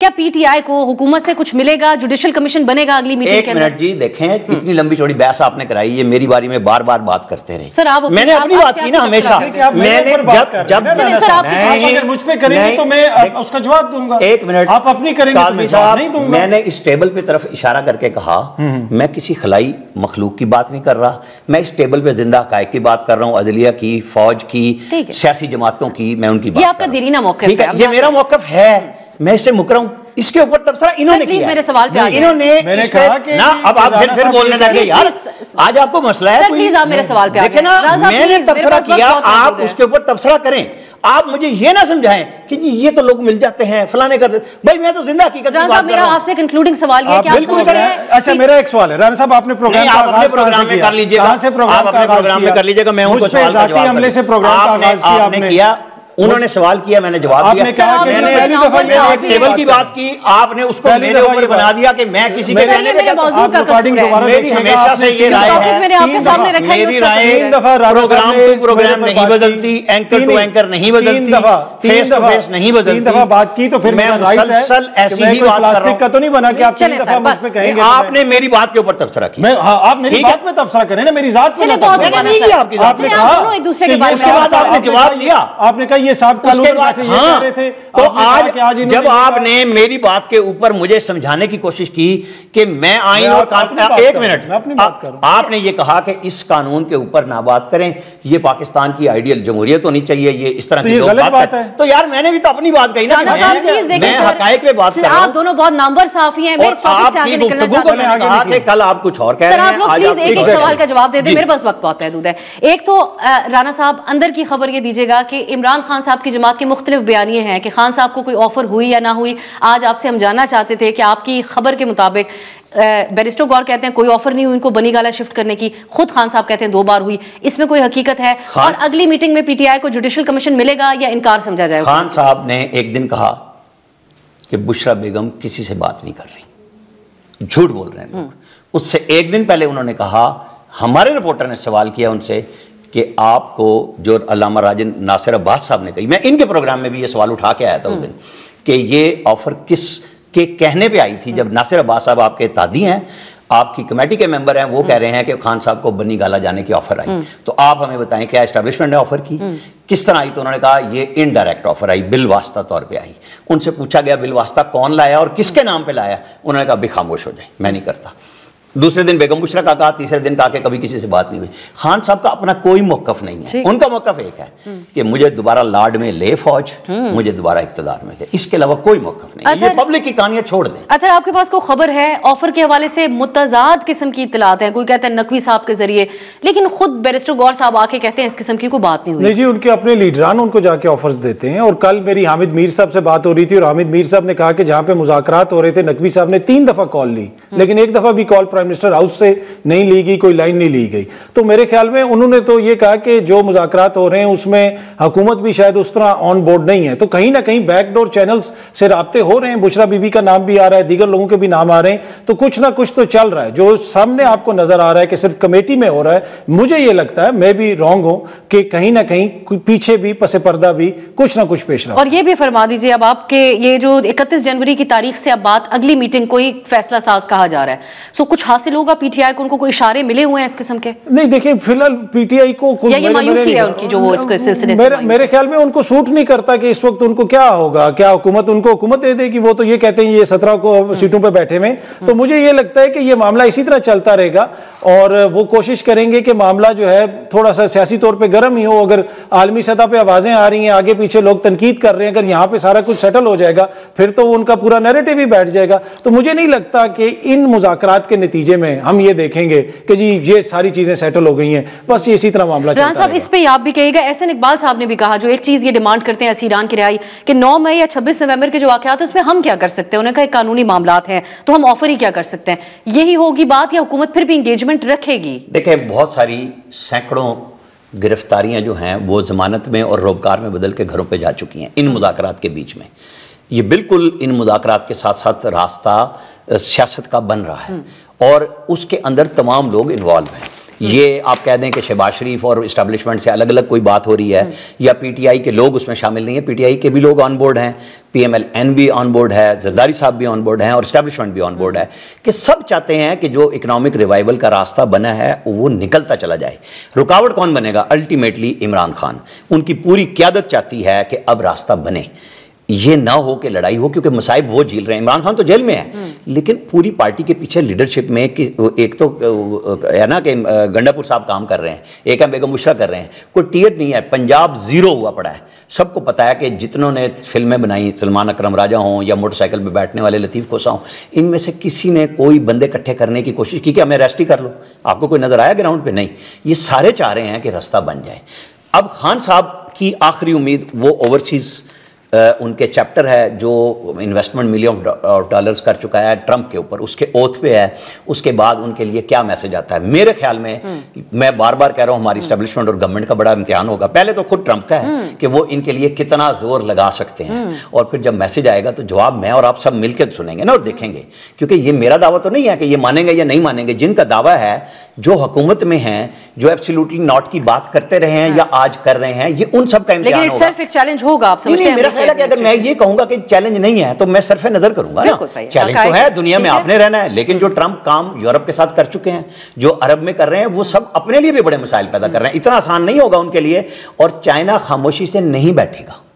क्या पीटीआई को हुकूमत से कुछ मिलेगा, जुडिशल कमीशन बनेगा अगली मीटिंग के अंदर? एक मिनट जी, देखें इतनी लंबी चौड़ी बहस आपने कराई, ये मेरी बारी में बार बार बात करते रहे। सर आप मैंने अपनी बात की ना हमेशा, मैंने अगर मुझ पे करेंगे तो मैं उसका जवाब दूंगा। एक मिनट, आप अपनी करेंगे तो मैं जवाब नहीं दूंगा। मैंने इस टेबल पे तरफ इशारा करके कहा मैं किसी खलाई मखलूक की बात नहीं कर रहा, मैं इस टेबल पे जिंदा हकायक की बात कर रहा हूँ, अदलिया की, फौज की, सियासी जमातों की, मैं उनकी बात। ये आपका दीरीना मौक़िफ़ है, ये मेरा मौक़िफ़ है, मैं इससे मुकरा हूँ। इसके ऊपर तबसरा इन्होंने किया, मेरे सवाल पे इन्होंने मैंने कहा कि ना, अब आप फिर बोलने लगे यार, आज आपको मसला है। प्लीज आप मेरे सवाल पे देखे ना, मैंने तबसरा किया, आप उसके ऊपर तबसरा करें। आप मुझे ये ना समझाएं कि जी ये तो लोग मिल जाते हैं, फलाने कर देते। भाई मैं तो जिंदा हकीकत की बात कर रहा हूं। मेरा आपसे कंक्लूडिंग सवाल ये कि आप समझ रहे हैं। अच्छा मेरा एक सवाल है, राना साहब आपने प्रोग्राम आप अपने प्रोग्राम में कर लीजिएगा, आप अपने प्रोग्राम में कर लीजिएगा, मैं उनको सवाल का जवाब हमले से प्रोग्राम का आगाज किया आपने किया, उन्होंने सवाल किया, मैंने जवाब दिया। मैंने एक टेबल की बात की, आपने उसको मेरे ऊपर बना दिया कि मैं किसी के मेरे मौजूद का कसूर है। मेरी हमेशा से ये राय है, मैंने आपके सामने रखा है, मेरी राय प्रोग्राम टू प्रोग्राम नहीं बदलती, एंकर टू एंकर नहीं बदलती, फेस टू फेस नहीं बदलती। 3 दफा बात की तो फिर मैं मुसलसल ऐसी ही बात कर रहा हूं। प्लास्टिक का तो नहीं बना कि आप 3 दफा मुझ पे कहेंगे। आपने मेरी बात के ऊपर तबसरा किया। आप मेरी बात में तबसरा करें ना, मेरी जात पे नहीं किया। आपने कहा एक दूसरे के बारे में आपने जवाब दिया, आपने कहा ये साहब हाँ, तो आज जब आपने मेरी बात के ऊपर मुझे समझाने की कोशिश की कि मैं आइन और कानून, एक मिनट, आपने ये कहा कि इस कानून के ऊपर ना बात करें, ये पाकिस्तान की आइडियल जमहूरियत होनी चाहिए, ये इस तरह की बात है। तो यार मैंने भी तो अपनी बात कही ना, मैं हकायक पे बात कर रहा हूं। आप दोनों बहुत नामवर साफी हैं, मैं इस टॉपिक से आगे निकलना चाहती हूं। कहा कि कल आप कुछ और कह रहे हैं, आप प्लीज एक एक सवाल का जवाब दे दें, मेरे पास वक्त बहुत महदूद है। एक तो राना साहब अंदर की खबर ये दीजिएगा कि इमरान खान साहब की जमात के मुख्तलिफ बयानिए हैं कि खान साहब को कोई ऑफर हुई या ना हुई। आज आपसे हम जानना चाहते थे कि आपकी खबर के मुताबिक बैरिस्टर गौर कहते हैं कोई ऑफर नहीं हुई उनको बनी गाला शिफ्ट करने की, खुद खान साहब कहते हैं 2 बार हुई, इसमें कोई हकीकत है? और अगली मीटिंग में पीटीआई को जुडिशल कमीशन मिलेगा या इनकार समझा जाएगा? खान साहब ने एक दिन कहा कि बुशरा बेगम किसी से बात नहीं कर रही, झूठ बोल रहे हैं लोग। उससे एक दिन पहले उन्होंने कहा, हमारे रिपोर्टर ने सवाल किया उनसे कि आपको जो अल्लामा राजन नासिर अब्बास साहब ने कही, मैं इनके प्रोग्राम में भी ये सवाल उठा के आया था उस दिन, कि ये ऑफर किस के कहने पे आई थी? जब नासिर अब्बास साहब आपके तादी हैं, आपकी कमेटी के मेंबर हैं, वो कह रहे हैं कि खान साहब को बनी गाला जाने की ऑफर आई, तो आप हमें बताएं क्या एस्टैब्लिशमेंट ने ऑफर की, किस तरह आई? तो उन्होंने कहा ये इनडायरेक्ट ऑफर आई, बिल वास्ता तौर पे आई। उनसे पूछा गया बिल वास्ता कौन लाया और किसके नाम पे लाया? उन्होंने कहा भी खामोश हो जाए, मैं नहीं करता। दूसरे दिन बेगम बुशरा का कहा, तीसरे दिन कहा कि कभी किसी से बात नहीं हुई। खान साहब का अपना कोई मौकफ नहीं है, उनका मौकफ एक है कि मुझे दोबारा लाड में ले फौज, मुझे दोबारा इक्तदार में दे, इसके अलावा कोई मौकफ नहीं। ये पब्लिक की कहानियां छोड़ दें। अच्छा, आपके पास कोई खबर है ऑफर के हवाले से? मुतजाद किस्म की इत्तलात हैं, कोई कहता है नकवी साहब के जरिए, लेकिन खुद बैरिस्टर गौर साहब आके कहते हैं इस किस्म की कोई बात नहीं हुई। नहीं जी, उनके अपने लीडरान उनको जाके ऑफर्स देते हैं। और कल मेरी हामिद मीर साहब से बात हो रही थी और हामिद मीर साहब ने कहा कि जहां पे मुज़ाकरात हो रहे थे, नकवी साहब ने 3 दफा कॉल ली, लेकिन एक दफा भी कॉल प्राइम मिनिस्टर हाउस से नहीं ली गई, कोई लाइन नहीं ली गई। तो मेरे ख्याल में उन्होंने तो ये कहा कि जो मुज़ाकरात हो रहे हैं उसमें हुकूमत भी शायद उस तरह ऑन बोर्ड नहीं है। तो कहीं ना कहीं बैकडोर चैनल्स से राब्ते हो रहे हैं, बुशरा बीबी का नाम भी आ रहा है, दीगर लोगों के भी नाम आ रहे हैं, तो कुछ ना कुछ तो चल रहा है। जो सामने आपको नजर आ रहा है कि सिर्फ कमेटी में हो रहा है, मुझे ये लगता है, मैं भी रॉन्ग हूं, कि कहीं ना कहीं पीछे भी पसे पर्दा भी कुछ ना कुछ पेश रहा। और ये भी फरमा दीजिए, अब आपके ये जो 31 जनवरी की तारीख से अब बात, अगली मीटिंग कोई फैसला साज कहा जा रहा है, सो कुछ हासिल होगा पीटीआई को? उनको कोई इशारे मिले हुए हैं इस किस्म के? नहीं, देखिए फिलहाल पीटीआई को या ये मायूसी है उनकी जो वो इसके सिलसिले से मेरे ख्याल में उनको सूट नहीं करता कि इस वक्त उनको क्या होगा, क्या हुकूमत उनको हुकूमत दे देगी? वो तो ये कहते हैं ये 17 को सीटों पे बैठे में। तो मुझे ये लगता है कि ये मामला इसी तरह चलता रहेगा और वो कोशिश करेंगे कि मामला जो है थोड़ा सा सियासी तौर पे गर्म ही हो। अगर आलमी सतह पे आवाजें आ रही हैं, आगे पीछे लोग तनकीद कर रहे हैं, अगर यहाँ पे सारा कुछ सेटल हो जाएगा फिर तो उनका पूरा नैरेटिव ही बैठ जाएगा। तो मुझे नहीं लगता कि इन मुज़ाकरात के नतीजे में हम ये देखेंगे कि जी ये सारी चीजें सेटल हो गई हैं, बस ये इसी तरह मामला चलता रहेगा। साहब, इस पे आप भी कहिएगा, एहसन इकबाल साहब ने भी कहा, जो एक चीज ये डिमांड करते हैं असीरान की रिहाई, कि 9 मई या 26 नवंबर के जो वाकयात है उसमें हम क्या कर सकते हैं? उन्होंने कहा कानूनी मामलात हैं तो हम ऑफर ही क्या कर सकते हैं? यही होगी बात या हुकूमत फिर भी इंगेजमेंट रखेगी? देखिए, बहुत सारी सैकड़ों गिरफ्तारियां जो हैं वो जमानत में और रोबकार में बदल के घरों पे जा चुकी हैं इन मुज़ाकरात के बीच में। ये बिल्कुल इन मुज़ाकरात के साथ साथ रास्ता सियासत का बन रहा है और उसके अंदर तमाम लोग इन्वॉल्व हैं। ये आप कह दें कि शहबाज शरीफ और इस्टेब्लिशमेंट से अलग अलग कोई बात हो रही है, या पीटीआई के लोग उसमें शामिल नहीं है, पीटीआई के भी लोग ऑन बोर्ड हैं, पीएमएल-एन भी ऑन बोर्ड है, जरदारी साहब भी ऑन बोर्ड हैं और इस्टेब्लिशमेंट भी ऑन बोर्ड है, कि सब चाहते हैं कि जो इकोनॉमिक रिवाइवल का रास्ता बना है वो निकलता चला जाए। रुकावट कौन बनेगा? अल्टीमेटली इमरान खान। उनकी पूरी क़यादत चाहती है कि अब रास्ता बने, ये ना हो कि लड़ाई हो, क्योंकि मसाइब वो झेल रहे हैं। इमरान खान तो जेल में है, लेकिन पूरी पार्टी के पीछे लीडरशिप में कि एक तो है ना कि गंडापुर साहब काम कर रहे हैं, एक है बेगम बुशरा कर रहे हैं, कोई टियर नहीं है, पंजाब जीरो हुआ पड़ा है। सबको पता है कि जितनों ने फिल्में बनाई, सलमान अकरम राजा हों या मोटरसाइकिल पर बैठने वाले लतीफ़ खोसा हों, इनमें से किसी ने कोई बंदे इकट्ठे करने की कोशिश की कि हमें अरेस्ट ही कर लो? आपको कोई नज़र आया ग्राउंड पर? नहीं। ये सारे चाह रहे हैं कि रास्ता बन जाए। अब खान साहब की आखिरी उम्मीद वो ओवरसीज़ उनके चैप्टर है जो इन्वेस्टमेंट $1 मिलियन कर चुका है ट्रंप के ऊपर, उसके ओथ पे है। उसके बाद उनके लिए क्या मैसेज आता है? मेरे ख्याल में, मैं बार बार कह रहा हूं, हमारी इस्टेब्लिशमेंट और गवर्नमेंट का बड़ा इम्तिहान होगा। पहले तो खुद ट्रंप का है कि वो इनके लिए कितना जोर लगा सकते हैं, और फिर जब मैसेज आएगा तो जवाब मैं और आप सब मिलकर सुनेंगे ना और देखेंगे। क्योंकि ये मेरा दावा तो नहीं है कि ये मानेंगे या नहीं मानेंगे। जिनका दावा है, जो हुकूमत में हैं, जो एब्सोल्युटली नॉट की बात करते रहे हैं या आज कर रहे हैं, ये उन सब का इम्तिहान होगा। लेकिन एक चैलेंज होगा, आप समझते हैं? मेरा ख्याल है कि अगर मैं ये कहूंगा कि चैलेंज नहीं है तो मैं सरफे नजर करूंगा ना। चैलेंज तो है, दुनिया में आपने रहना है, लेकिन जो ट्रंप काम यूरोप के साथ कर चुके हैं, जो अरब में कर रहे हैं, वो सब अपने लिए भी बड़े मसाइल पैदा कर रहे हैं। इतना आसान नहीं होगा उनके लिए, और चाइना खामोशी से नहीं बैठेगा।